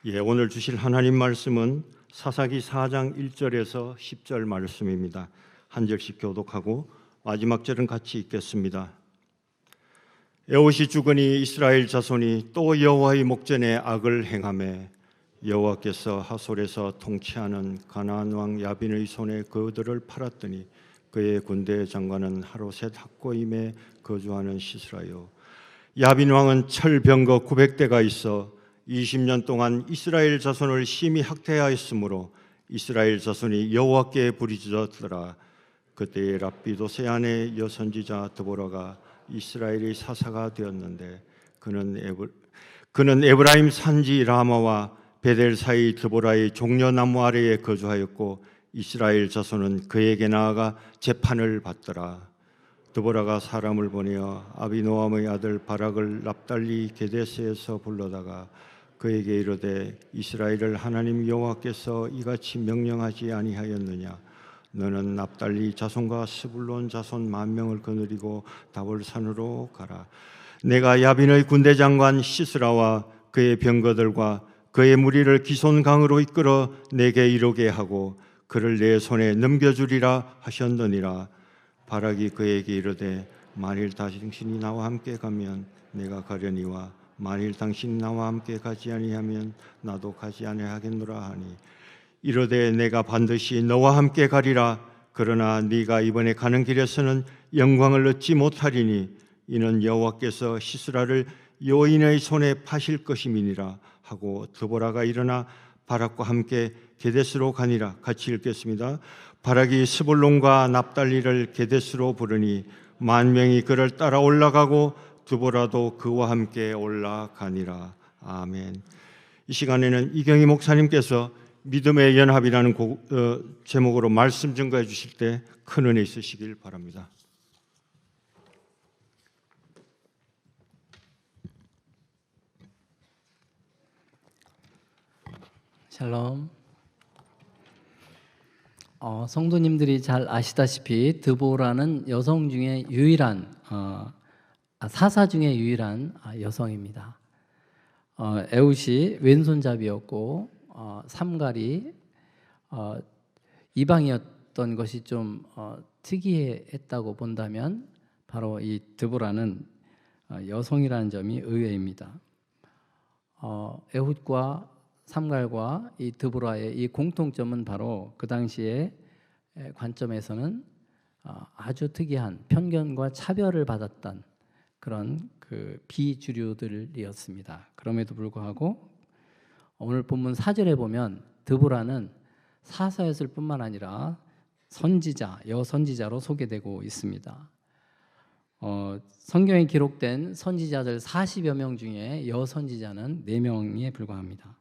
오늘 주실 하나님 말씀은 사사기 4장 1절에서 10절 말씀입니다. 한 절씩 교독하고 마지막 절은 같이 읽겠습니다. 에봇이 죽으니 이스라엘 자손이 또 여호와의 목전에 악을 행하매 여호와께서 하솔에서 통치하는 가나안 왕 야빈의 손에 그들을 팔았더니 그의 군대 장관은 하로셋 학고임에 거주하는 시스라요. 야빈 왕은 철병거 900대가 있어 20년 동안 이스라엘 자손을 심히 학대하였으므로 이스라엘 자손이 여호와께 부르짖었더라. 그때에 랍비도 아내 여선지자 드보라가 이스라엘의 사사가 되었는데 그는 에브라임 산지 라마와 베델 사이 드보라의 종려나무 아래에 거주하였고 이스라엘 자손은 그에게 나아가 재판을 받더라. 드보라가 사람을 보내어 아비노함의 아들 바락을 납달리 게데스에서 불러다가 그에게 이르되 이스라엘을 하나님 여호와께서 이같이 명령하지 아니하였느냐? 너는 납달리 자손과 스불론 자손 10,000명을 거느리고 다볼산으로 가라. 내가 야빈의 군대 장관 시스라와 그의 병거들과 그의 무리를 기손강으로 이끌어 내게 이르게 하고 그를 내 손에 넘겨주리라 하셨느니라. 바락이 그에게 이르되 만일 당신이 나와 함께 가면 내가 가려니와 만일 당신이 나와 함께 가지 아니하면 나도 가지 아니하겠노라 하니 이르되 내가 반드시 너와 함께 가리라. 그러나 네가 이번에 가는 길에서는 영광을 얻지 못하리니 이는 여호와께서 시스라를 여인의 손에 파실 것임이니라 하고 드보라가 일어나 바락과 함께 게데스로 가니라. 같이 읽겠습니다. 바락이 스불론과 납달리를 게데스로 부르니 10,000명이 그를 따라 올라가고 드보라도 그와 함께 올라가니라. 아멘. 이 시간에는 이경희 목사님께서 믿음의 연합이라는 제목으로 말씀 증거해 주실 때 큰 은혜 있으시길 바랍니다. 샬롬. 성도님들이 잘 아시다시피 드보라는 여성 중에 유일한 사사 중에 유일한 여성입니다. 에웃이 왼손잡이였고 삼갈이 이방이었던 것이 좀 특이했다고 본다면 바로 이 드보라는 여성이라는 점이 의외입니다. 에훗과 삼갈과 이 드보라의 이 공통점은 바로 그 당시의 관점에서는 아주 특이한 편견과 차별을 받았던 그런 그 비주류들이었습니다. 그럼에도 불구하고 오늘 본문 4절에 보면 드보라는 사사였을 뿐만 아니라 선지자, 여선지자로 소개되고 있습니다. 성경에 기록된 선지자들 40여 명 중에 여선지자는 4명에 불과합니다.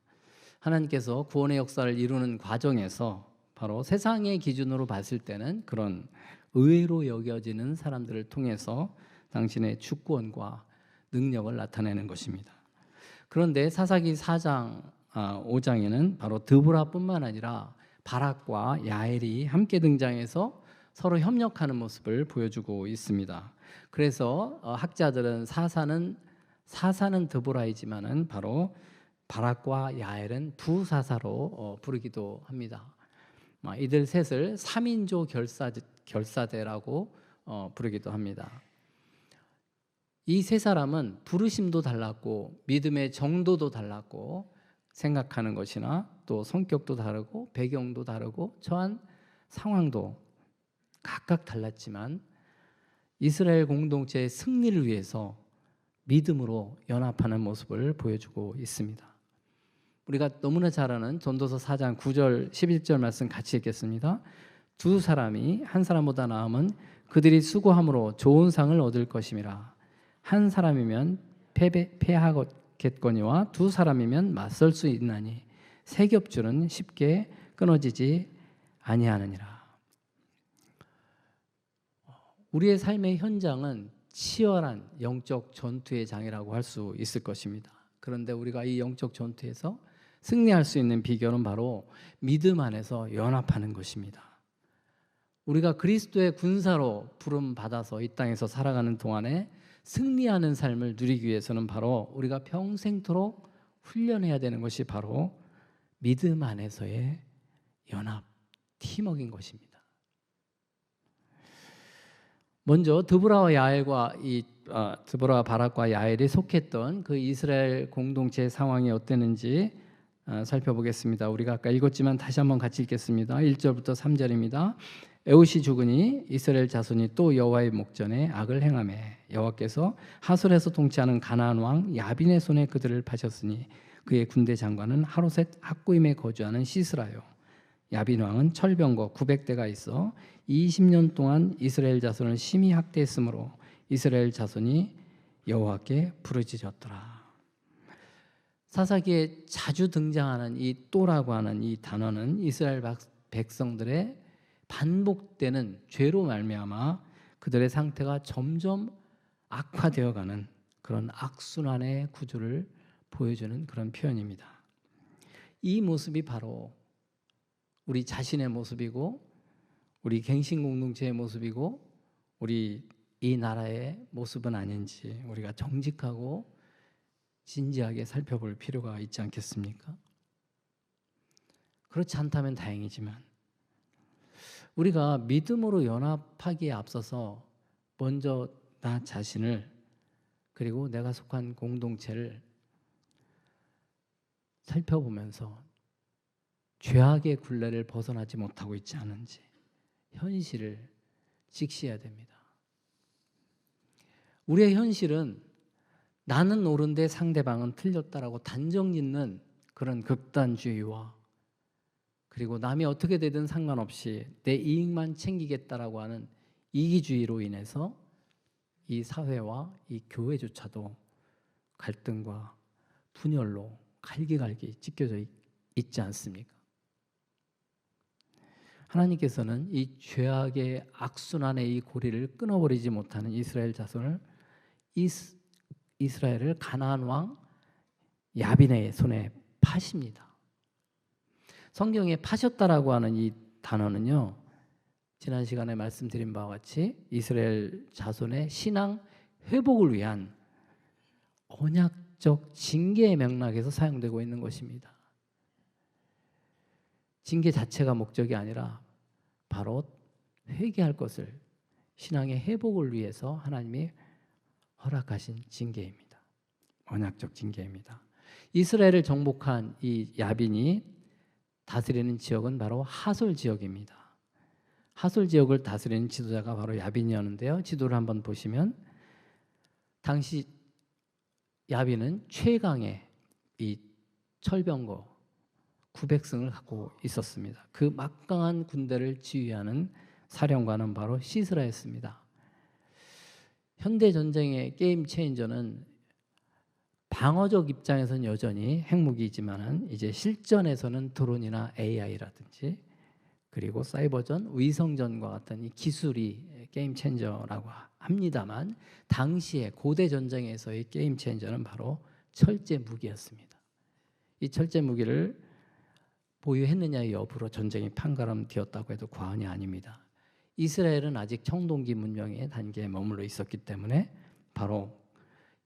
하나님께서 구원의 역사를 이루는 과정에서 바로 세상의 기준으로 봤을 때는 그런 의외로 여겨지는 사람들을 통해서 당신의 주권과 능력을 나타내는 것입니다. 그런데 사사기 4장, 5장에는 바로 드보라뿐만 아니라 바락과 야엘이 함께 등장해서 서로 협력하는 모습을 보여주고 있습니다. 그래서 학자들은 사사는 드보라이지만은 바로 바락과 야엘은 부사사로 부르기도 합니다. 이들 셋을 3인조 결사대라고 부르기도 합니다. 이 세 사람은 부르심도 달랐고 믿음의 정도도 달랐고 생각하는 것이나 또 성격도 다르고 배경도 다르고 처한 상황도 각각 달랐지만 이스라엘 공동체의 승리를 위해서 믿음으로 연합하는 모습을 보여주고 있습니다. 우리가 너무나 잘 아는 전도서 4장 9절 11절 말씀 같이 읽겠습니다. 두 사람이 한 사람보다 나으면 그들이 수고함으로 좋은 상을 얻을 것임이라. 한 사람이면 패하겠거니와 두 사람이면 맞설 수 있나니 세 겹줄은 쉽게 끊어지지 아니하느니라. 우리의 삶의 현장은 치열한 영적 전투의 장이라고 할 수 있을 것입니다. 그런데 우리가 이 영적 전투에서 승리할 수 있는 비결은 바로 믿음 안에서 연합하는 것입니다. 우리가 그리스도의 군사로 부름 받아서 이 땅에서 살아가는 동안에 승리하는 삶을 누리기 위해서는 바로 우리가 평생토록 훈련해야 되는 것이 바로 믿음 안에서의 연합, 팀워크인 것입니다. 먼저 드보라와 야엘과 드보라와 바락과 야엘이 속했던 그 이스라엘 공동체 상황이 어땠는지 살펴보겠습니다. 우리가 아까 읽었지만 다시 한번 같이 읽겠습니다. 1절부터 3절입니다. 에웃이 죽으니 이스라엘 자손이 또 여호와의 목전에 악을 행하매 여호와께서 하솔에서 통치하는 가나안 왕 야빈의 손에 그들을 파셨으니 그의 군대 장관은 하로셋 학구임에 거주하는 시스라요. 야빈 왕은 철병거 900대가 있어 20년 동안 이스라엘 자손을 심히 학대했으므로 이스라엘 자손이 여호와께 부르짖었더라. 사사기에 자주 등장하는 이 또라고 하는 이 단어는 이스라엘 백성들의 반복되는 죄로 말미암아 그들의 상태가 점점 악화되어가는 그런 악순환의 구조를 보여주는 그런 표현입니다. 이 모습이 바로 우리 자신의 모습이고 우리 갱신 공동체의 모습이고 우리 이 나라의 모습은 아닌지 우리가 정직하고 진지하게 살펴볼 필요가 있지 않겠습니까? 그렇지 않다면 다행이지만 우리가 믿음으로 연합하기에 앞서서 먼저 나 자신을 그리고 내가 속한 공동체를 살펴보면서 죄악의 굴레를 벗어나지 못하고 있지 않은지 현실을 직시해야 됩니다. 우리의 현실은 나는 옳은데 상대방은 틀렸다라고 단정짓는 그런 극단주의와 그리고 남이 어떻게 되든 상관없이 내 이익만 챙기겠다라고 하는 이기주의로 인해서 이 사회와 이 교회조차도 갈등과 분열로 갈기갈기 찢겨져 있지 않습니까? 하나님께서는 이 죄악의 악순환의 이 고리를 끊어버리지 못하는 이스라엘 자손을 이스라엘을 가나안 왕 야빈의 손에 파십니다. 성경에 파셨다라고 하는 이 단어는요, 지난 시간에 말씀드린 바와 같이 이스라엘 자손의 신앙 회복을 위한 언약적 징계의 맥락에서 사용되고 있는 것입니다. 징계 자체가 목적이 아니라 바로 회개할 것을 신앙의 회복을 위해서 하나님이 허락하신 징계입니다. 언약적 징계입니다. 이스라엘을 정복한 이 야빈이 다스리는 지역은 바로 하솔 지역입니다. 하솔 지역을 다스리는 지도자가 바로 야빈이었는데요. 지도를 한번 보시면 당시 야빈은 최강의 이 철병거 900승을 갖고 있었습니다. 그 막강한 군대를 지휘하는 사령관은 바로 시스라였습니다. 현대 전쟁의 게임 체인저는 방어적 입장에서는 여전히 핵무기이지만은 이제 실전에서는 드론이나 AI라든지 그리고 사이버전, 위성전과 같은 이 기술이 게임 체인저라고 합니다만 당시에 고대 전쟁에서의 게임 체인저는 바로 철제 무기였습니다. 이 철제 무기를 보유했느냐의 여부로 전쟁이 판가름되었다고 해도 과언이 아닙니다. 이스라엘은 아직 청동기 문명의 단계에 머물러 있었기 때문에 바로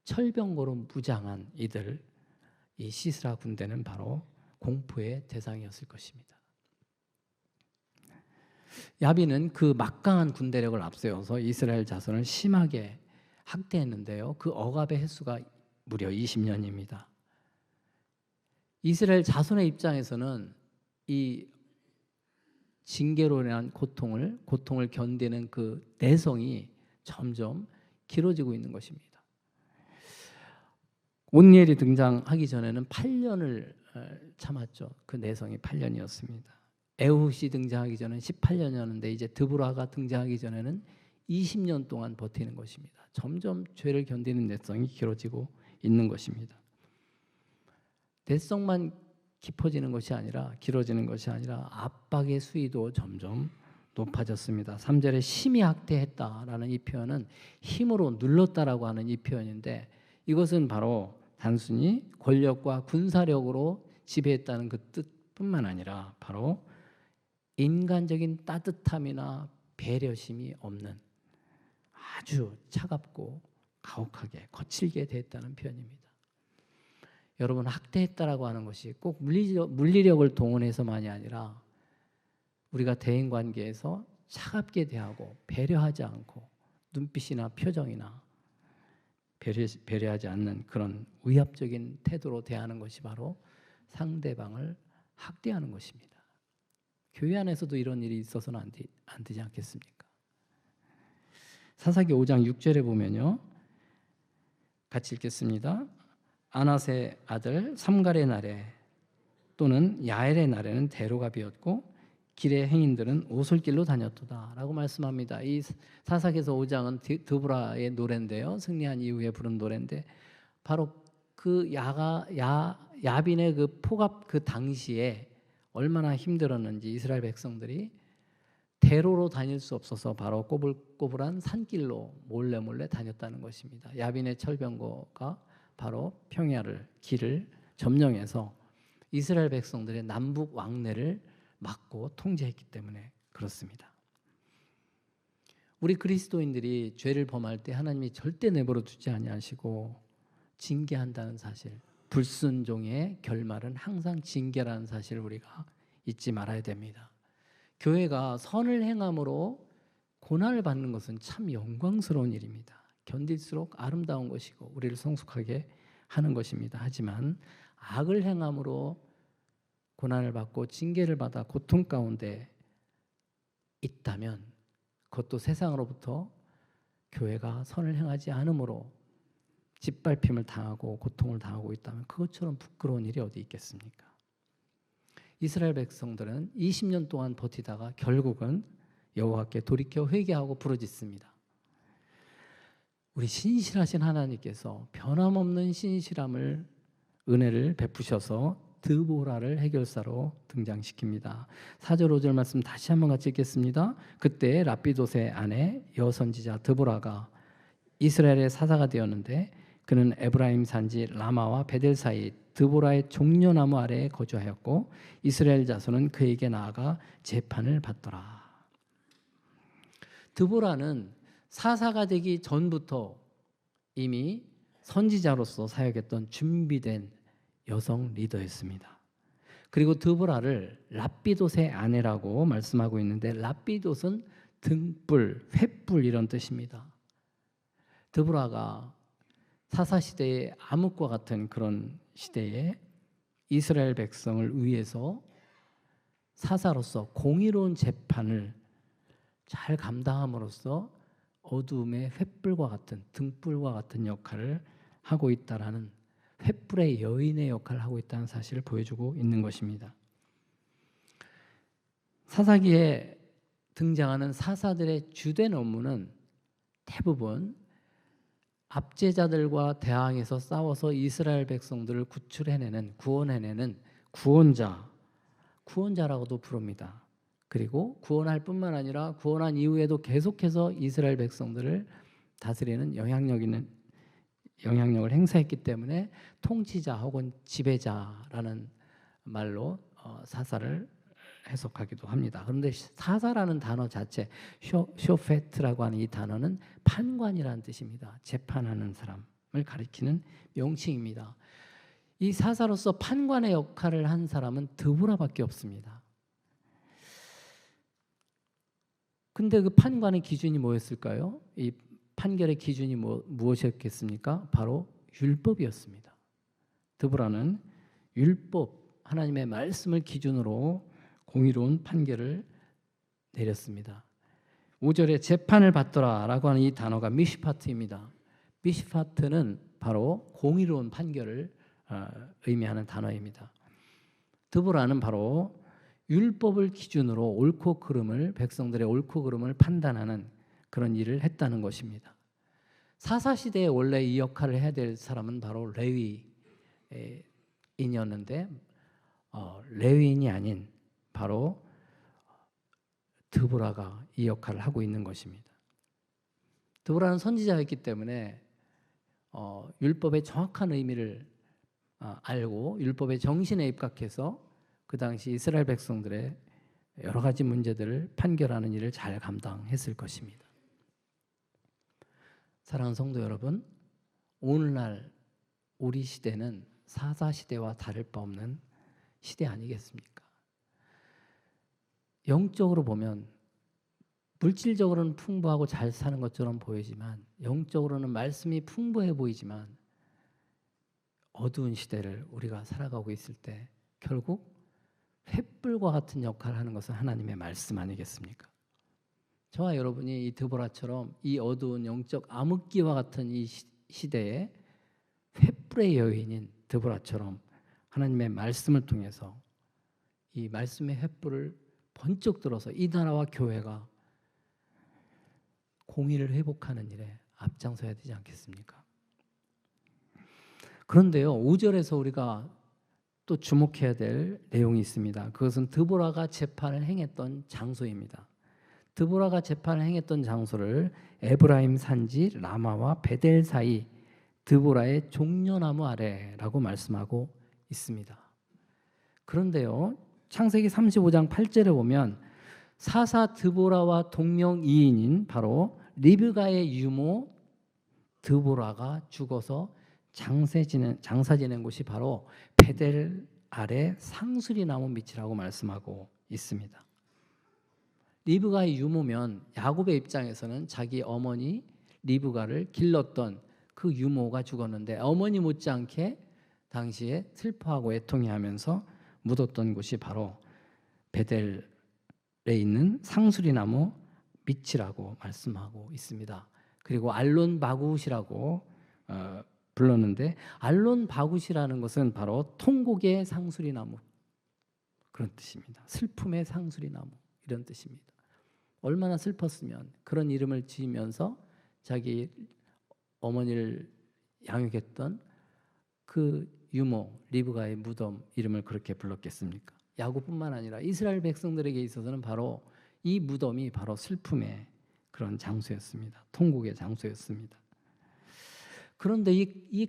철병거로 무장한 이 시스라 군대는 바로 공포의 대상이었을 것입니다. 야빈은 그 막강한 군대력을 앞세워서 이스라엘 자손을 심하게 학대했는데요. 그 억압의 횟수가 무려 20년입니다. 이스라엘 자손의 입장에서는 이 징계로 인한 고통을 견디는 그 내성이 점점 길어지고 있는 것입니다. 온니엘이 등장하기 전에는 8년을 참았죠. 그 내성이 8년이었습니다. 에훗이 등장하기 전에는 18년이었는데 이제 드보라가 등장하기 전에는 20년 동안 버티는 것입니다. 점점 죄를 견디는 내성이 길어지고 있는 것입니다. 내성만 깊어지는 것이 아니라 길어지는 것이 아니라 압박의 수위도 점점 높아졌습니다. 3절에 심히 학대했다라는 이 표현은 힘으로 눌렀다라고 하는 이 표현인데 이것은 바로 단순히 권력과 군사력으로 지배했다는 그 뜻뿐만 아니라 바로 인간적인 따뜻함이나 배려심이 없는 아주 차갑고 가혹하게 거칠게 대했다는 표현입니다. 여러분 학대했다라고 하는 것이 꼭 물리력을 동원해서만이 아니라 우리가 대인 관계에서 차갑게 대하고 배려하지 않고 눈빛이나 표정이나 배려하지 않는 그런 위압적인 태도로 대하는 것이 바로 상대방을 학대하는 것입니다. 교회 안에서도 이런 일이 있어서는 안 되지 않겠습니까? 사사기 5장 6절에 보면요, 같이 읽겠습니다. 아낫의 아들 삼갈의 날에 또는 야엘의 날에는 대로가 비었고 길의 행인들은 오솔길로 다녔도다 라고 말씀합니다. 이 사사기에서 5장은 드보라의 노래인데요, 승리한 이후에 부른 노래인데, 바로 그 야빈의 그 폭압 그 당시에 얼마나 힘들었는지 이스라엘 백성들이 대로로 다닐 수 없어서 바로 꼬불꼬불한 산길로 몰래 다녔다는 것입니다. 야빈의 철병거가 바로 평야를 길을 점령해서 이스라엘 백성들의 남북 왕래를 막고 통제했기 때문에 그렇습니다. 우리 그리스도인들이 죄를 범할 때 하나님이 절대 내버려 두지 아니하시고 징계한다는 사실, 불순종의 결말은 항상 징계라는 사실을 우리가 잊지 말아야 됩니다. 교회가 선을 행함으로 고난을 받는 것은 참 영광스러운 일입니다. 견딜수록 아름다운 것이고 우리를 성숙하게 하는 것입니다. 하지만 악을 행함으로 고난을 받고 징계를 받아 고통 가운데 있다면, 그것도 세상으로부터 교회가 선을 행하지 않으므로 짓밟힘을 당하고 고통을 당하고 있다면 그것처럼 부끄러운 일이 어디 있겠습니까? 이스라엘 백성들은 20년 동안 버티다가 결국은 여호와께 돌이켜 회개하고 부르짖습니다. 우리 신실하신 하나님께서 변함없는 신실함을, 은혜를 베푸셔서 드보라를 해결사로 등장시킵니다. 4절 5절 말씀 다시 한번 같이 읽겠습니다. 그때 라피돗의 아내 여선지자 드보라가 이스라엘의 사사가 되었는데 그는 에브라임 산지 라마와 베델 사이 드보라의 종려나무 아래에 거주하였고 이스라엘 자손은 그에게 나아가 재판을 받더라. 드보라는 사사가 되기 전부터 이미 선지자로서 사역했던 준비된 여성 리더였습니다. 그리고 드보라를 라피돗의 아내라고 말씀하고 있는데, 라피돗은 등불, 횃불 이런 뜻입니다. 드보라가 사사시대의 암흑과 같은 그런 시대에 이스라엘 백성을 위해서 사사로서 공의로운 재판을 잘 감당함으로써 어두움의 횃불과 같은, 등불과 같은 역할을 하고 있다라는, 횃불의 여인의 역할을 하고 있다는 사실을 보여주고 있는 것입니다. 사사기에 등장하는 사사들의 주된 업무는 대부분 압제자들과 대항해서 싸워서 이스라엘 백성들을 구출해내는, 구원해내는 구원자라고도 부릅니다. 그리고 구원할 뿐만 아니라 구원한 이후에도 계속해서 이스라엘 백성들을 다스리는 영향력을 행사했기 때문에 통치자 혹은 지배자라는 말로 사사를 해석하기도 합니다. 그런데 사사라는 단어 자체, 쇼페트라고 하는 이 단어는 판관이라는 뜻입니다. 재판하는 사람을 가리키는 명칭입니다. 이 사사로서 판관의 역할을 한 사람은 드보라밖에 없습니다. 근데 그 판관의 기준이 뭐였을까요? 이 판결의 기준이 무엇이었겠습니까? 바로 율법이었습니다. 드보라는 율법, 하나님의 말씀을 기준으로 공의로운 판결을 내렸습니다. 5절에 재판을 받더라라고 하는 이 단어가 미시파트입니다. 미시파트는 바로 공의로운 판결을 의미하는 단어입니다. 드보라는 바로 율법을 기준으로 옳고 그름을, 백성들의 옳고 그름을 판단하는 그런 일을 했다는 것입니다. 사사시대에 원래 이 역할을 해야 될 사람은 바로 레위인이었는데 레위인이 아닌 바로 드보라가 이 역할을 하고 있는 것입니다. 드보라는 선지자였기 때문에 율법의 정확한 의미를 알고 율법의 정신에 입각해서 그 당시 이스라엘 백성들의 여러 가지 문제들을 판결하는 일을 잘 감당했을 것입니다. 사랑하는 성도 여러분, 오늘날 우리 시대는 사사시대와 다를 바 없는 시대 아니겠습니까? 영적으로 보면 물질적으로는 풍부하고 잘 사는 것처럼 보이지만 영적으로는 말씀이 풍부해 보이지만 어두운 시대를 우리가 살아가고 있을 때 결국 횃불과 같은 역할을 하는 것은 하나님의 말씀 아니겠습니까? 저와 여러분이 이 드보라처럼 이 어두운 영적 암흑기와 같은 이 시대에 횃불의 여인인 드보라처럼 하나님의 말씀을 통해서 이 말씀의 횃불을 번쩍 들어서 이 나라와 교회가 공의를 회복하는 일에 앞장서야 되지 않겠습니까? 그런데요, 5절에서 우리가 또 주목해야 될 내용이 있습니다. 그것은 드보라가 재판을 행했던 장소입니다. 드보라가 재판을 행했던 장소를 에브라임 산지 라마와 베델 사이 드보라의 종려나무 아래라고 말씀하고 있습니다. 그런데요, 창세기 35장 8절에 보면 사사 드보라와 동명이인인 바로 리브가의 유모 드보라가 죽어서 장사 지낸 곳이 바로 베델 아래 상수리 나무 밑이라고 말씀하고 있습니다. 리브가의 유모면 야곱의 입장에서는 자기 어머니 리브가를 길렀던 그 유모가 죽었는데 어머니 못지않게 당시에 슬퍼하고 애통해하면서 묻었던 곳이 바로 베델에 있는 상수리 나무 밑이라고 말씀하고 있습니다. 그리고 알론 바굿이라고 불렀는데 알론 바굿이라는 것은 바로 통곡의 상수리 나무 그런 뜻입니다. 슬픔의 상수리 나무 이런 뜻입니다. 얼마나 슬펐으면 그런 이름을 지으면서 자기 어머니를 양육했던 그 유모 리브가의 무덤 이름을 그렇게 불렀겠습니까? 야곱뿐만 아니라 이스라엘 백성들에게 있어서는 바로 이 무덤이 바로 슬픔의 그런 장소였습니다. 통곡의 장소였습니다. 그런데 이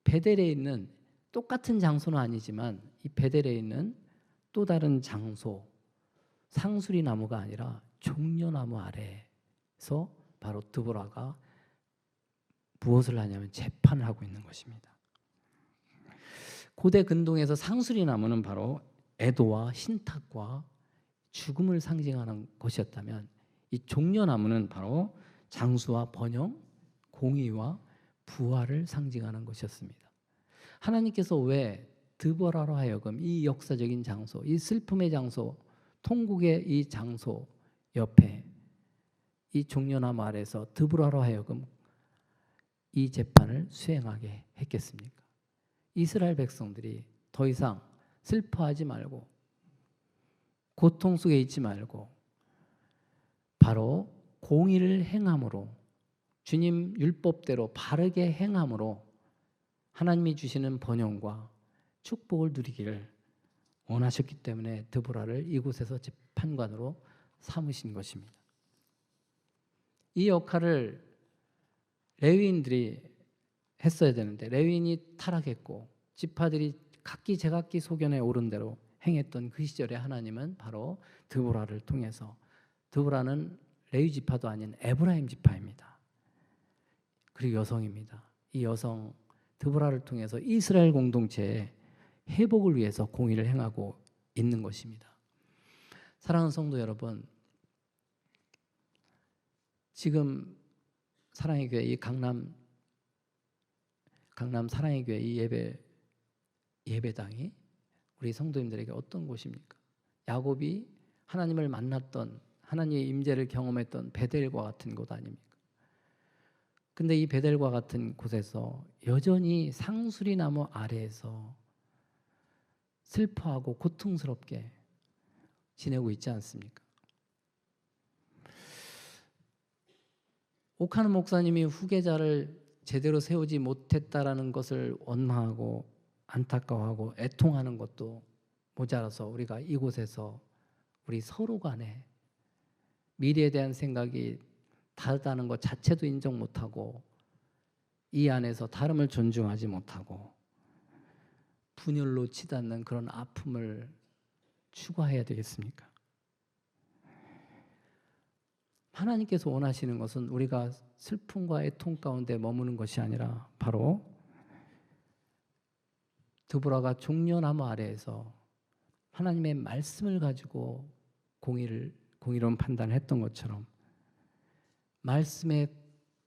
베델에 있는 똑같은 장소는 아니지만 이 베델에 있는 또 다른 장소 상수리 나무가 아니라 종려나무 아래에서 바로 드보라가 무엇을 하냐면 재판을 하고 있는 것입니다. 고대 근동에서 상수리 나무는 바로 애도와 신탁과 죽음을 상징하는 것이었다면 이 종려나무는 바로 장수와 번영, 공의와 부활을 상징하는 것이었습니다. 하나님께서 왜 드보라로 하여금 이 역사적인 장소, 이 슬픔의 장소, 통곡의 이 장소 옆에 이 종려나무 아래에서 드보라로 하여금 이 재판을 수행하게 했겠습니까? 이스라엘 백성들이 더 이상 슬퍼하지 말고 고통 속에 있지 말고 바로 공의를 행함으로 주님 율법대로 바르게 행함으로 하나님이 주시는 번영과 축복을 누리기를 원하셨기 때문에 드보라를 이곳에서 재판관으로 삼으신 것입니다. 이 역할을 레위인들이 했어야 되는데 레위인이 타락했고 지파들이 각기 제각기 소견에 오른 대로 행했던 그 시절에 하나님은 바로 드보라를 통해서 드보라는 레위 지파도 아닌 에브라임 지파입니다. 그리고 여성입니다. 이 여성 드보라를 통해서 이스라엘 공동체의 회복을 위해서 공의를 행하고 있는 것입니다. 사랑하는 성도 여러분, 지금 사랑의 교회 이 강남 사랑의 교회 이 예배당이 우리 성도님들에게 어떤 곳입니까? 야곱이 하나님을 만났던 하나님의 임재를 경험했던 베델과 같은 곳 아닙니까? 근데 이 베델과 같은 곳에서 여전히 상수리 나무 아래에서 슬퍼하고 고통스럽게 지내고 있지 않습니까? 오카는 목사님이 후계자를 제대로 세우지 못했다라는 것을 원망하고 안타까워하고 애통하는 것도 모자라서 우리가 이곳에서 우리 서로 간에 미래에 대한 생각이 다르다는 것 자체도 인정 못하고 이 안에서 다름을 존중하지 못하고 분열로 치닫는 그런 아픔을 추구해야 되겠습니까? 하나님께서 원하시는 것은 우리가 슬픔과 애통 가운데 머무는 것이 아니라 바로 드보라가 종려나무 아래에서 하나님의 말씀을 가지고 공의로운 판단을 했던 것처럼 말씀의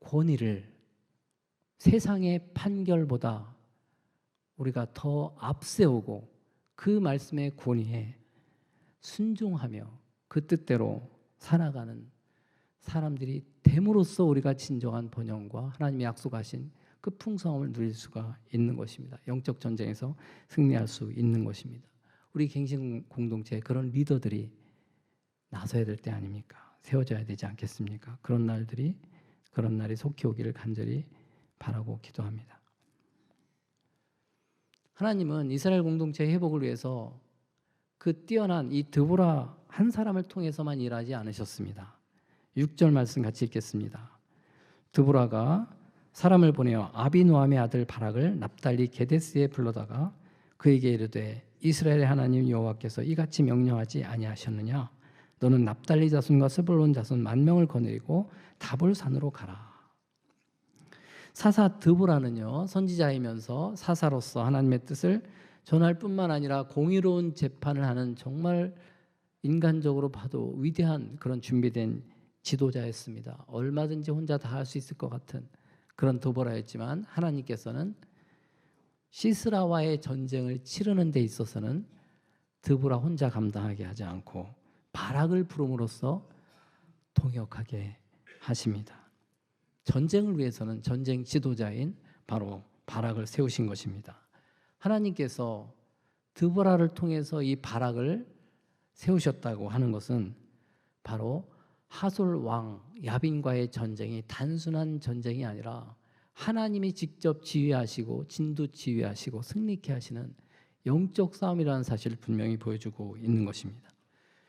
권위를 세상의 판결보다 우리가 더 앞세우고 그 말씀의 권위에 순종하며 그 뜻대로 살아가는 사람들이 됨으로써 우리가 진정한 번영과 하나님이 약속하신 그 풍성함을 누릴 수가 있는 것입니다. 영적 전쟁에서 승리할 수 있는 것입니다. 우리 갱신 공동체에 그런 리더들이 나서야 될 때 아닙니까? 세워져야 되지 않겠습니까? 그런 날이 속히 오기를 간절히 바라고 기도합니다. 하나님은 이스라엘 공동체의 회복을 위해서 그 뛰어난 이 드보라 한 사람을 통해서만 일하지 않으셨습니다. 6절 말씀 같이 읽겠습니다. 드보라가 사람을 보내어 아비노함의 아들 바락을 납달리 게데스에 불러다가 그에게 이르되 이스라엘의 하나님 여호와께서 이같이 명령하지 아니하셨느냐? 너는 납달리 자손과 스불론 자손 10,000명을 거느리고 다볼산으로 가라. 사사 드보라는요, 선지자이면서 사사로서 하나님의 뜻을 전할 뿐만 아니라 공의로운 재판을 하는 정말 인간적으로 봐도 위대한 그런 준비된 지도자였습니다. 얼마든지 혼자 다 할 수 있을 것 같은 그런 드보라였지만 하나님께서는 시스라와의 전쟁을 치르는 데 있어서는 드보라 혼자 감당하게 하지 않고 바락을 부름으로써 통역하게 하십니다. 전쟁을 위해서는 전쟁 지도자인 바로 바락을 세우신 것입니다. 하나님께서 드보라를 통해서 이 바락을 세우셨다고 하는 것은 바로 하솔 왕 야빈과의 전쟁이 단순한 전쟁이 아니라 하나님이 직접 지휘하시고 진두 지휘하시고 승리케 하시는 영적 싸움이라는 사실을 분명히 보여주고 있는 것입니다.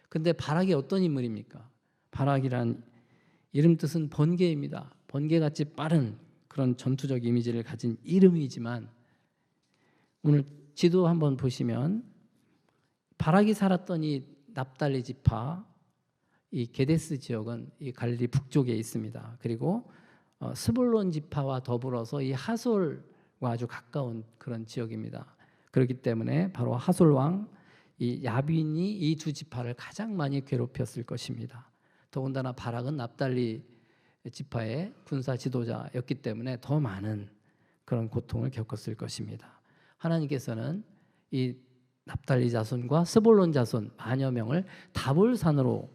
그런데 바락이 어떤 인물입니까? 바락이란 이름 뜻은 번개입니다. 번개같이 빠른 그런 전투적 이미지를 가진 이름이지만 오늘 지도 한번 보시면 바락이 살았던 이 납달리 지파 이 게데스 지역은 이 갈릴리 북쪽에 있습니다. 그리고 스불론 지파와 더불어서 이 하솔과 아주 가까운 그런 지역입니다. 그렇기 때문에 바로 하솔 왕 이 야빈이 이 두 지파를 가장 많이 괴롭혔을 것입니다. 더군다나 바락은 납달리 지파의 군사 지도자였기 때문에 더 많은 그런 고통을 겪었을 것입니다. 하나님께서는 이 납달리 자손과 스불론 자손 10,000여 명을 다볼산으로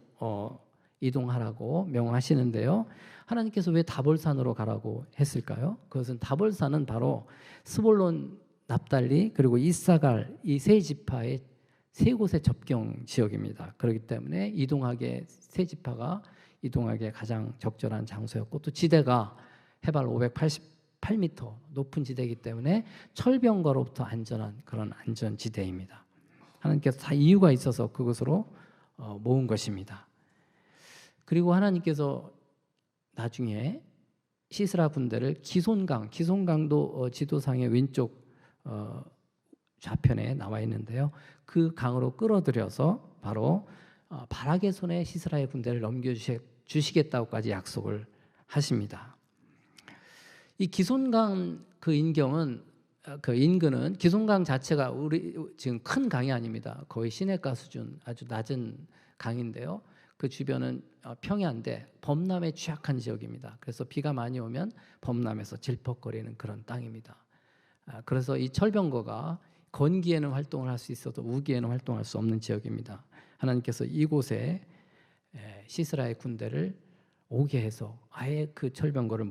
이동하라고 명하시는데요. 하나님께서 왜 다볼산으로 가라고 했을까요? 그것은 다볼산은 바로 스불론, 납달리 그리고 이사갈 이 세 지파의 세 곳의 접경 지역입니다. 그렇기 때문에 세 지파가 이동하기에 가장 적절한 장소였고 또 지대가 해발 588m 높은 지대이기 때문에 철병거로부터 안전한 그런 안전지대입니다. 하나님께서 다 이유가 있어서 그곳으로 모은 것입니다. 그리고 하나님께서 나중에 시스라 군대를 기손강도 지도상의 왼쪽 좌편에 나와 있는데요. 그 강으로 끌어들여서 바로 바락의 손에 시스라의 군대를 넘겨주시겠다고까지 약속을 하십니다. 이 기손강 그 인근은 기손강 자체가 우리 지금 큰 강이 아닙니다. 거의 시내가 수준 아주 낮은 강인데요. 그 주변은 평야인데 범람에 취약한 지역입니다. 그래서 비가 많이 오면 범람에서 질퍽거리는 그런 땅입니다. 그래서 이 철병거가 건기에는 활동을 할 수 있어도 우기에는 활동할 수 없는 지역입니다. 하나님께서 이곳에 시스라의 군대를 오게 해서 아예 그 철병거를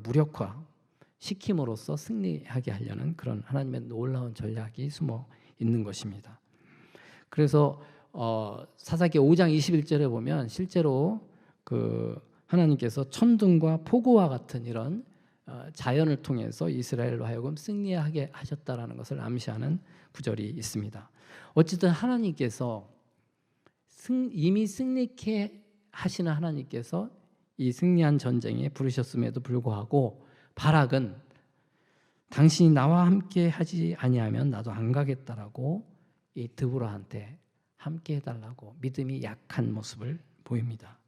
무력화시킴으로써 승리하게 하려는 그런 하나님의 놀라운 전략이 숨어 있는 것입니다. 그래서 사사기 5장 21절에 보면 실제로 그 하나님께서 천둥과 폭우와 같은 이런 자연을 통해서 이스라엘로 하여금 승리하게 하셨다라는 것을 암시하는 구절이 있습니다. 어쨌든 하나님께서 이미 승리케 하시는 하나님께서 이 승리한 전쟁에 부르셨음에도 불구하고 바락은 당신이 나와 함께 하지 아니하면 나도 안 가겠다라고 이 드보라한테 함께 해달라고 믿음이 약한 모습을 보입니다.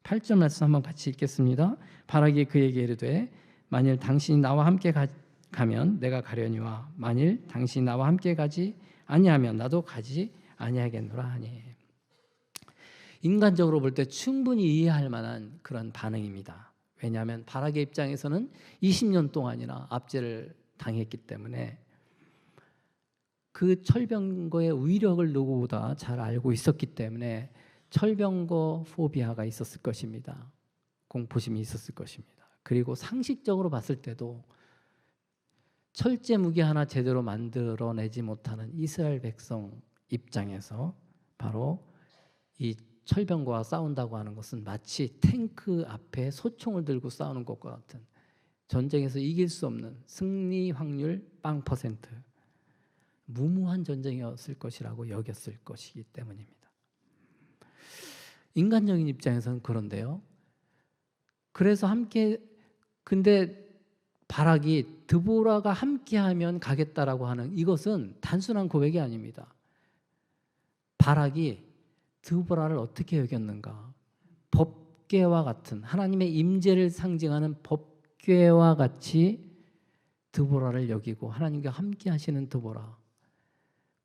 8절 말씀 한번 같이 읽겠습니다. 바락이 그에게 이르되 만일 당신이 나와 함께 가면 내가 가려니와 만일 당신이 나와 함께 가지 아니하면 나도 가지 아니하겠노라 하니. 인간적으로 볼 때 충분히 이해할 만한 그런 반응입니다. 왜냐하면 바락의 입장에서는 20년 동안이나 압제를 당했기 때문에 그 철병거의 위력을 누구보다 잘 알고 있었기 때문에 철병거 포비아가 있었을 것입니다. 공포심이 있었을 것입니다. 그리고 상식적으로 봤을 때도 철제 무기 하나 제대로 만들어내지 못하는 이스라엘 백성 입장에서 바로 이 철병거와 싸운다고 하는 것은 마치 탱크 앞에 소총을 들고 싸우는 것과 같은, 전쟁에서 이길 수 없는 승리 확률 0%, 무모한 전쟁이었을 것이라고 여겼을 것이기 때문입니다. 인간적인 입장에서는 그런데요. 그래서 함께, 근데 바락이 드보라가 함께하면 가겠다라고 하는 이것은 단순한 고백이 아닙니다. 바락이 드보라를 어떻게 여겼는가? 법궤와 같은, 하나님의 임재를 상징하는 법궤와 같이 드보라를 여기고, 하나님과 함께 하시는 드보라,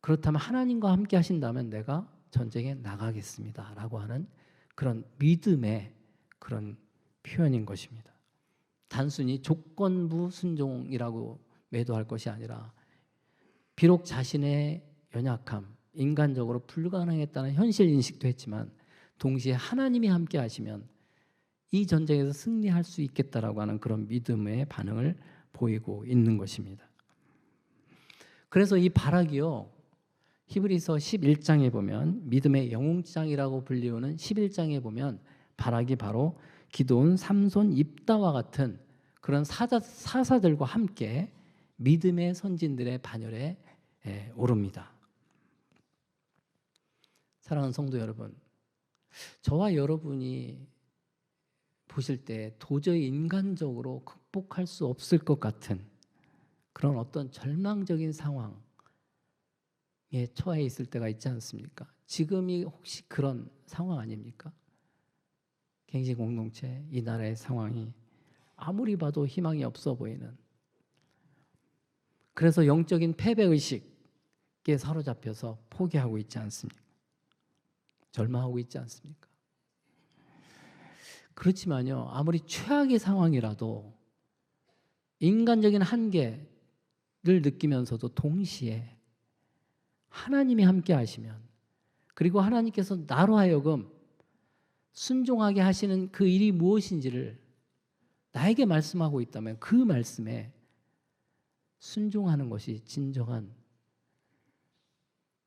그렇다면 하나님과 함께 하신다면 내가 전쟁에 나가겠습니다 라고 하는 그런 믿음의 그런 표현인 것입니다. 단순히 조건부 순종이라고 매도할 것이 아니라, 비록 자신의 연약함, 인간적으로 불가능했다는 현실 인식도 했지만 동시에 하나님이 함께 하시면 이 전쟁에서 승리할 수 있겠다라고 하는 그런 믿음의 반응을 보이고 있는 것입니다. 그래서 이 바락이요, 히브리서 11장에 보면, 믿음의 영웅장이라고 불리우는 11장에 보면 바락이 바로 기드온, 삼손, 입다와 같은 그런 사사들과 함께 믿음의 선진들의 반열에 오릅니다. 사랑하는 성도 여러분, 저와 여러분이 보실 때 도저히 인간적으로 극복할 수 없을 것 같은 그런 어떤 절망적인 상황에 처해 있을 때가 있지 않습니까? 지금이 혹시 그런 상황 아닙니까? 갱신 공동체, 이 나라의 상황이 아무리 봐도 희망이 없어 보이는, 그래서 영적인 패배의식에 사로잡혀서 포기하고 있지 않습니까? 절망하고 있지 않습니까? 그렇지만요, 아무리 최악의 상황이라도 인간적인 한계를 느끼면서도 동시에 하나님이 함께 하시면, 그리고 하나님께서 나로 하여금 순종하게 하시는 그 일이 무엇인지를 나에게 말씀하고 있다면 그 말씀에 순종하는 것이 진정한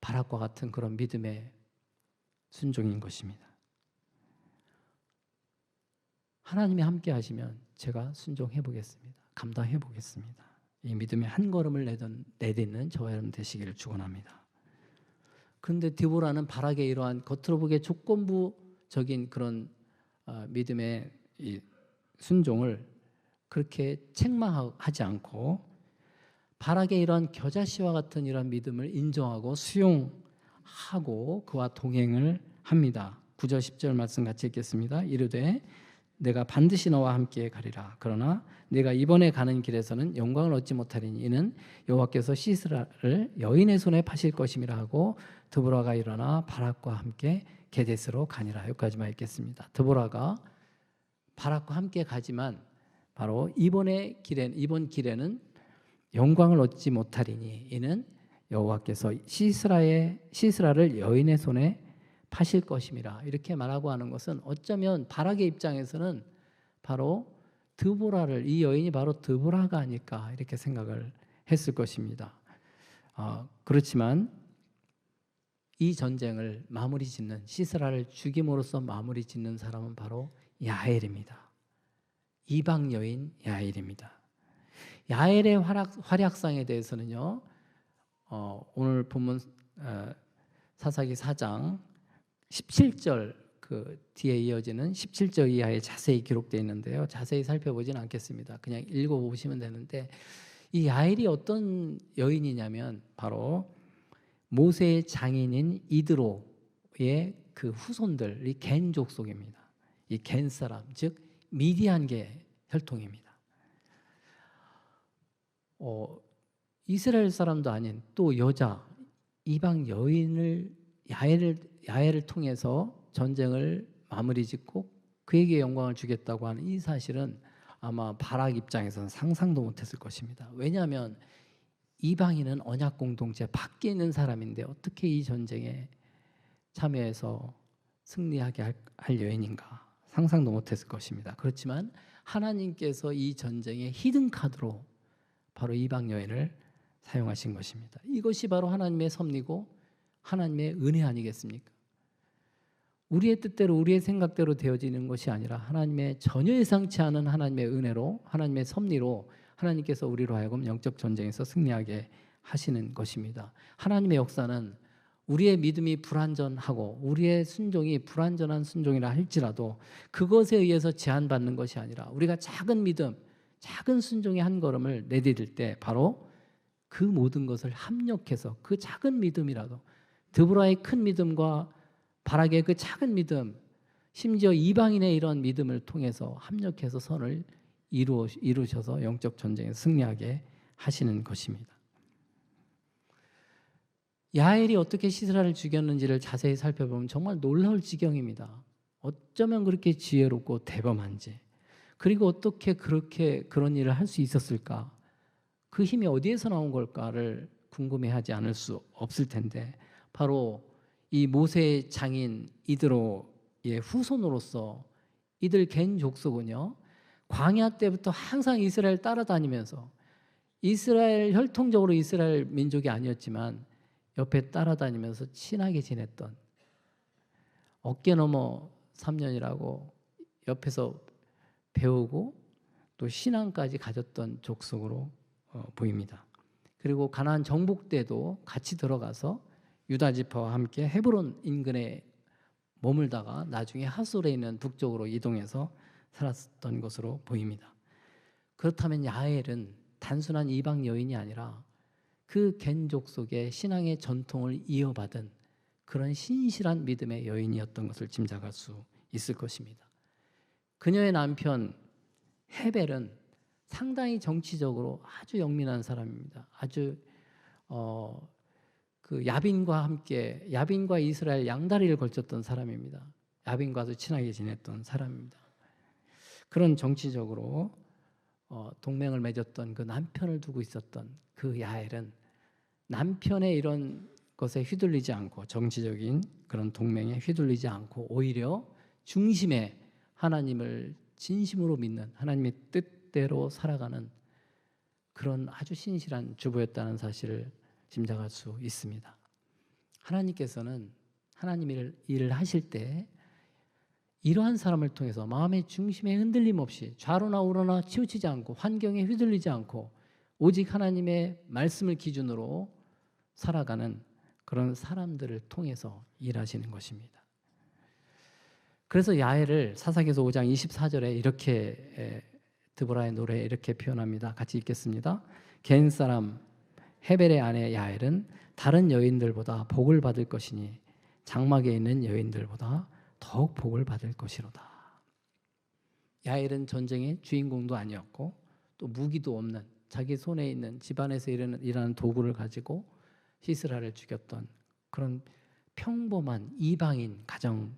바락과 같은 그런 믿음의 순종인 것입니다. 하나님이 함께 하시면 제가 순종해 보겠습니다. 감당해 보겠습니다. 이 믿음의 한 걸음을 내딛는 저와 여러분 되시기를 축원합니다. 그런데 디보라는 바락의 이러한 겉으로 보기에 조건부적인 그런 믿음의 이 순종을 그렇게 책망하지 않고 바락의 이러한 겨자씨와 같은 이러한 믿음을 인정하고 수용하고 그와 동행을 합니다. 9절 10절 말씀 같이 읽겠습니다. 이르되 내가 반드시 너와 함께 가리라. 그러나 내가 이번에 가는 길에서는 영광을 얻지 못하리니 이는 여호와께서 시스라를 여인의 손에 파실 것임이라 하고 드보라가 일어나 바락과 함께 게데스로 가니라. 여기까지만 읽겠습니다. 드보라가 바락과 함께 가지만 바로 이번 길에는 영광을 얻지 못하리니 이는 여호와께서 시스라를 여인의 손에 파실 것임이라. 이렇게 말하고 하는 것은 어쩌면 바락의 입장에서는 바로 드보라를, 이 여인이 바로 드보라가 아닐까 이렇게 생각을 했을 것입니다. 그렇지만 이 전쟁을 마무리 짓는, 시스라를 죽임으로써 마무리 짓는 사람은 바로 야엘입니다. 이방 여인 야엘입니다. 야엘의 활약상에 대해서는요, 오늘 본문 사사기 4장 17절 그 뒤에 이어지는 17절 이하에 자세히 기록되어 있는데요. 자세히 살펴보지는 않겠습니다. 그냥 읽어보시면 되는데, 이 야엘이 어떤 여인이냐면 바로 모세의 장인인 이드로의 그 후손들이 겐 족속입니다. 이 겐 사람, 즉 미디안계 혈통입니다. 이스라엘 사람도 아닌 또 여자 이방 여인을 야훼를 통해서 전쟁을 마무리 짓고 그에게 영광을 주겠다고 하는 이 사실은 아마 바락 입장에서는 상상도 못했을 것입니다. 왜냐하면 이방인은 언약 공동체 밖에 있는 사람인데 어떻게 이 전쟁에 참여해서 승리하게 할 여인인가 상상도 못했을 것입니다. 그렇지만 하나님께서 이 전쟁의 히든 카드로 바로 이방 여인을 사용하신 것입니다. 이것이 바로 하나님의 섭리고 하나님의 은혜 아니겠습니까? 우리의 뜻대로 우리의 생각대로 되어지는 것이 아니라 하나님의 전혀 예상치 않은 하나님의 은혜로 하나님의 섭리로 하나님께서 우리로 하여금 영적 전쟁에서 승리하게 하시는 것입니다. 하나님의 역사는 우리의 믿음이 불완전하고 우리의 순종이 불완전한 순종이라 할지라도 그것에 의해서 제한받는 것이 아니라 우리가 작은 믿음, 작은 순종의 한 걸음을 내디딜 때 바로 그 모든 것을 합력해서 그 작은 믿음이라도 드보라의 큰 믿음과 바락의 그 작은 믿음, 심지어 이방인의 이런 믿음을 통해서 합력해서 선을 이루셔서 영적 전쟁에 승리하게 하시는 것입니다. 야엘이 어떻게 시스라를 죽였는지를 자세히 살펴보면 정말 놀라울 지경입니다. 어쩌면 그렇게 지혜롭고 대범한지, 그리고 어떻게 그런 일을 할 수 있었을까, 그 힘이 어디에서 나온 걸까를 궁금해하지 않을 수 없을 텐데 바로 이 모세의 장인 이드로의 후손으로서 이들 겐 족속은요 광야 때부터 항상 이스라엘 따라다니면서 이스라엘 혈통적으로 이스라엘 민족이 아니었지만 옆에 따라다니면서 친하게 지냈던 어깨 너머 3년이라고 옆에서 배우고 또 신앙까지 가졌던 족속으로 보입니다. 그리고 가나안 정복 때도 같이 들어가서 유다 지파와 함께 헤브론 인근에 머물다가 나중에 하솔에 있는 북쪽으로 이동해서 살았던 것으로 보입니다. 그렇다면 야엘은 단순한 이방 여인이 아니라 그 겐 족속의 신앙의 전통을 이어받은 그런 신실한 믿음의 여인이었던 것을 짐작할 수 있을 것입니다. 그녀의 남편 헤벨은 상당히 정치적으로 아주 영민한 사람입니다. 아주 그 야빈과 이스라엘 양다리를 걸쳤던 사람입니다. 야빈과도 친하게 지냈던 사람입니다. 그런 정치적으로 동맹을 맺었던 그 남편을 두고 있었던 그 야엘은 남편의 이런 것에 휘둘리지 않고 정치적인 그런 동맹에 휘둘리지 않고 오히려 중심에 하나님을 진심으로 믿는 하나님의 뜻대로 살아가는 그런 아주 신실한 주부였다는 사실을 짐작할 수 있습니다. 하나님께서는 하나님의 일을 하실 때 이러한 사람을 통해서 마음의 중심에 흔들림 없이 좌로나 우로나 치우치지 않고 환경에 휘둘리지 않고 오직 하나님의 말씀을 기준으로 살아가는 그런 사람들을 통해서 일하시는 것입니다. 그래서 야엘을 사사기서 5장 24절에 이렇게 드보라의 노래에 이렇게 표현합니다. 같이 읽겠습니다. 겐 사람 헤벨의 아내 야엘은 다른 여인들보다 복을 받을 것이니 장막에 있는 여인들보다 더욱 복을 받을 것이로다. 야엘은 전쟁의 주인공도 아니었고 또 무기도 없는 자기 손에 있는 집안에서 일하는 도구를 가지고 시스라를 죽였던 그런 평범한 이방인 가정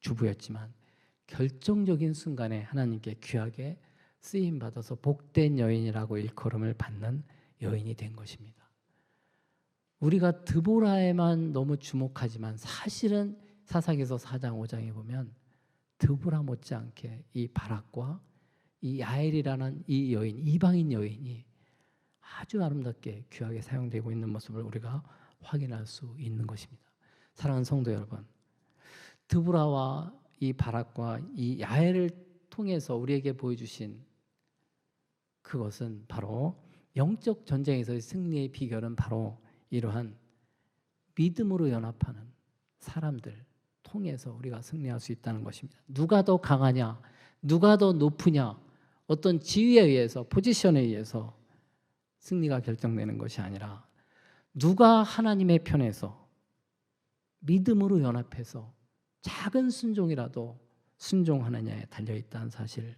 주부였지만 결정적인 순간에 하나님께 귀하게 쓰임 받아서 복된 여인이라고 일컬음을 받는 여인이 된 것입니다. 우리가 드보라에만 너무 주목하지만 사실은 사사기서 4장 5장에 보면 드보라 못지않게 이 바락과 이 야엘이라는 이 여인, 이방인 여인이 아주 아름답게 귀하게 사용되고 있는 모습을 우리가 확인할 수 있는 것입니다. 사랑하는 성도 여러분, 드보라와 이 바락과 이 야엘을 통해서 우리에게 보여주신 그것은 바로 영적 전쟁에서의 승리의 비결은 바로 이러한 믿음으로 연합하는 사람들 통해서 우리가 승리할 수 있다는 것입니다. 누가 더 강하냐, 누가 더 높으냐, 어떤 지위에 의해서, 포지션에 의해서 승리가 결정되는 것이 아니라 누가 하나님의 편에서 믿음으로 연합해서 작은 순종이라도 순종하느냐에 달려있다는 사실을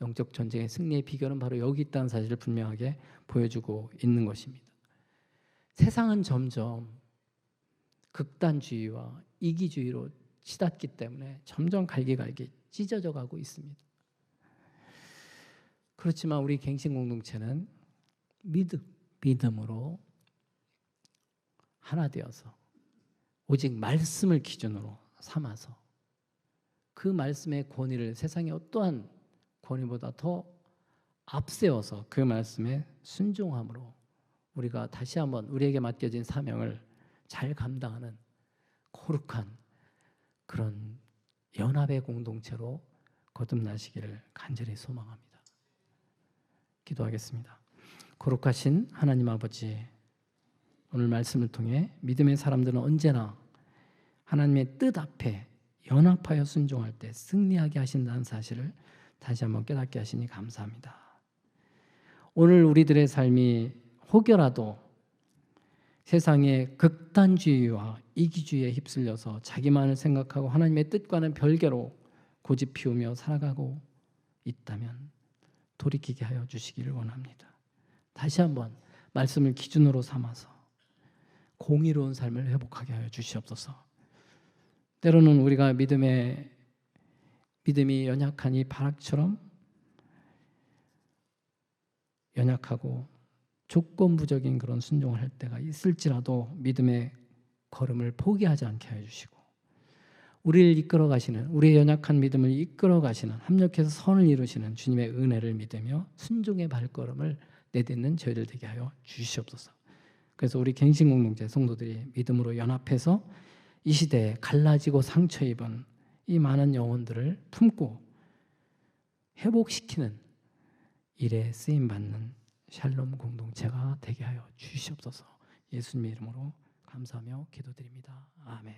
영적 전쟁의 승리의 비결은 바로 여기 있다는 사실을 분명하게 보여주고 있는 것입니다. 세상은 점점 극단주의와 이기주의로 치닫기 때문에 점점 갈기갈기 찢어져 가고 있습니다. 그렇지만 우리 갱신 공동체는 믿음으로 하나 되어서 오직 말씀을 기준으로 삼아서 그 말씀의 권위를 세상의 어떠한 권위보다 더 앞세워서 그 말씀에 순종함으로 우리가 다시 한번 우리에게 맡겨진 사명을 잘 감당하는 거룩한 그런 연합의 공동체로 거듭나시기를 간절히 소망합니다. 기도하겠습니다. 거룩하신 하나님 아버지, 오늘 말씀을 통해 믿음의 사람들은 언제나 하나님의 뜻 앞에 연합하여 순종할 때 승리하게 하신다는 사실을 다시 한번 깨닫게 하시니 감사합니다. 오늘 우리들의 삶이 혹여라도 세상의 극단주의와 이기주의에 휩쓸려서 자기만을 생각하고 하나님의 뜻과는 별개로 고집 피우며 살아가고 있다면 돌이키게 하여 주시기를 원합니다. 다시 한번 말씀을 기준으로 삼아서 공의로운 삶을 회복하게 하여 주시옵소서. 때로는 우리가 믿음이 연약한 이 바락처럼 연약하고 조건부적인 그런 순종을 할 때가 있을지라도 믿음의 걸음을 포기하지 않게 하여 주시고 우리를 이끌어 가시는, 우리의 연약한 믿음을 이끌어 가시는, 합력해서 선을 이루시는 주님의 은혜를 믿으며 순종의 발걸음을 내딛는 저희들 되게 하여 주시옵소서. 그래서 우리 갱신공동체 성도들이 믿음으로 연합해서 이 시대에 갈라지고 상처 입은 이 많은 영혼들을 품고 회복시키는 일에 쓰임받는 샬롬 공동체가 되게 하여 주시옵소서. 예수님의 이름으로 감사하며 기도드립니다. 아멘.